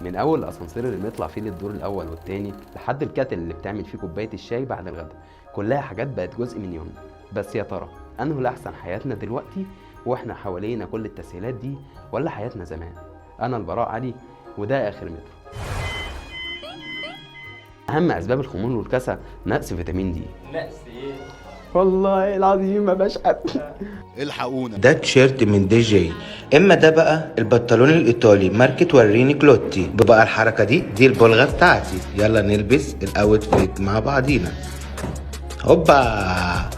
من اول الاسانسير اللي بنطلع فيه للدور الاول والتاني لحد الكاتل اللي بتعمل فيه كوبايه الشاي بعد الغداء، كلها حاجات بقت جزء من يومنا. بس يا ترى انه الاحسن حياتنا دلوقتي واحنا حوالينا كل التسهيلات دي، ولا حياتنا زمان؟ انا البراء علي، وده اخر متر. اهم اسباب الخمول والكسل نقص فيتامين دي. نقص ايه؟ والله العظيم ما بشحت. الحقونا. ده تيشيرت من دي جي. اما ده بقى البنطلون الايطالي ماركة وريني كلوتي. بقى الحركة دي البلغة بتاعتي. يلا نلبس الاوتفيت مع بعضينا. هوبا،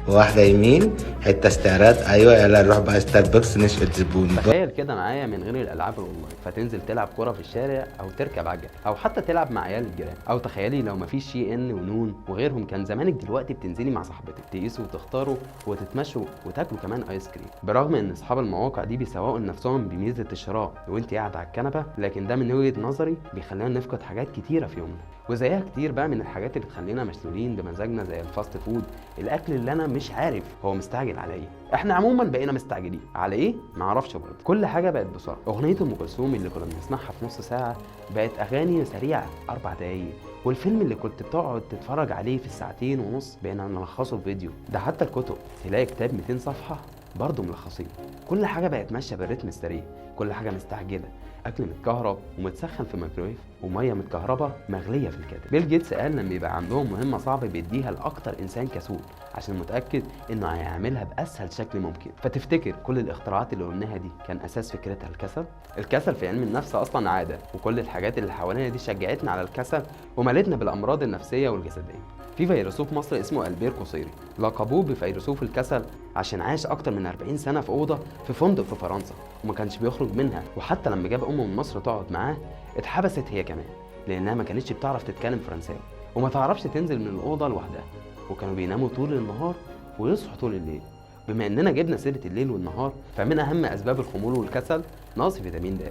واحدة يمين، حتة استعراض. ايوه يلا نروح بقى ستاربكس نشقط زبون. تخيل كده معايا من غير الالعاب الاونلاين، فتنزل تلعب كوره في الشارع او تركب عجل او حتى تلعب مع عيال الجيران. او تخيلي لو مفيش شي ان ونون وغيرهم، كان زمانك دلوقتي بتنزلي مع صاحبتك تقيسوا وتختاروا وتتمشوا وتاكلوا كمان ايس كريم. برغم ان اصحاب المواقع دي بيسوقوا لنفسهم بميزه الشراء وانت قاعد على الكنبه، لكن ده من وجهه نظري بيخلينا نفقد حاجات كتيره في يومنا. وزيها كتير بقى من الحاجات اللي تخلينا مشلولين بمزاجنا، زي الفاست فود، الاكل اللي انا مش عارف هو مستعجل على ايه. احنا عموما بقينا مستعجلين على ايه معرفش برضه. كل حاجه بقت بسرعه. اغنيه ام كلثوم اللي كنا بنسمعها في نص ساعه بقت اغاني سريعه 4 دقايق، والفيلم اللي كنت بتقعد تتفرج عليه في الساعتين ونص بقينا نلخصه في فيديو. ده حتى الكتب تلاقي كتاب 200 صفحه برضه ملخصين. كل حاجه بقت ماشيه بالريتم السريع، كل حاجه مستعجله. اكل متكهرب ومتسخن في ميكرويف، وميه متكهربه مغليه في الكاتب. بيل جيتس قال لما يبقى عندهم مهمه صعبه بيديها لاكتر انسان كسول، عشان متاكد انه هيعملها باسهل شكل ممكن. فتفتكر كل الاختراعات اللي قلناها دي كان اساس فكرتها الكسل؟ الكسل في علم النفس اصلا عاده، وكل الحاجات اللي حوالينا دي شجعتنا على الكسل ومالتنا بالامراض النفسيه والجسديه. في فيلسوف مصري اسمه البير قصيري، لقبوه بفيلسوف الكسل عشان عاش اكتر من 40 سنه في اوضه في فندق في فرنسا وما كانش بيخرج منها. وحتى لما جاب امه من مصر تقعد معاه اتحبست هي كمان، لانها ما كانتش بتعرف تتكلم فرنساوي وما تعرفش تنزل من الاوضه لوحدها، وكانوا بيناموا طول النهار ويصحوا طول الليل. بما اننا جبنا سيره الليل والنهار، فمن اهم اسباب الخمول والكسل نقص فيتامين د،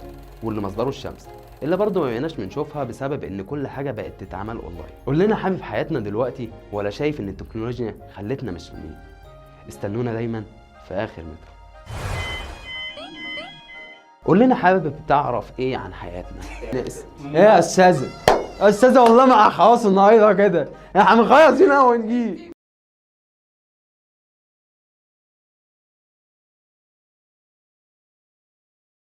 واللي مصدره الشمس، اللي برضه ما بقيناش بنشوفها بسبب ان كل حاجه بقت تتعمل اونلاين. قول لنا حابب حياتنا دلوقتي ولا شايف ان التكنولوجيا خلتنا مشلولين؟ استنونا دايما في اخر متر. قول لنا حابب تعرف ايه عن حياتنا؟ نقس ايه يا استاذه؟ استاذه والله مع خلاص النهارده كده احنا هنخلص هنا ونجي.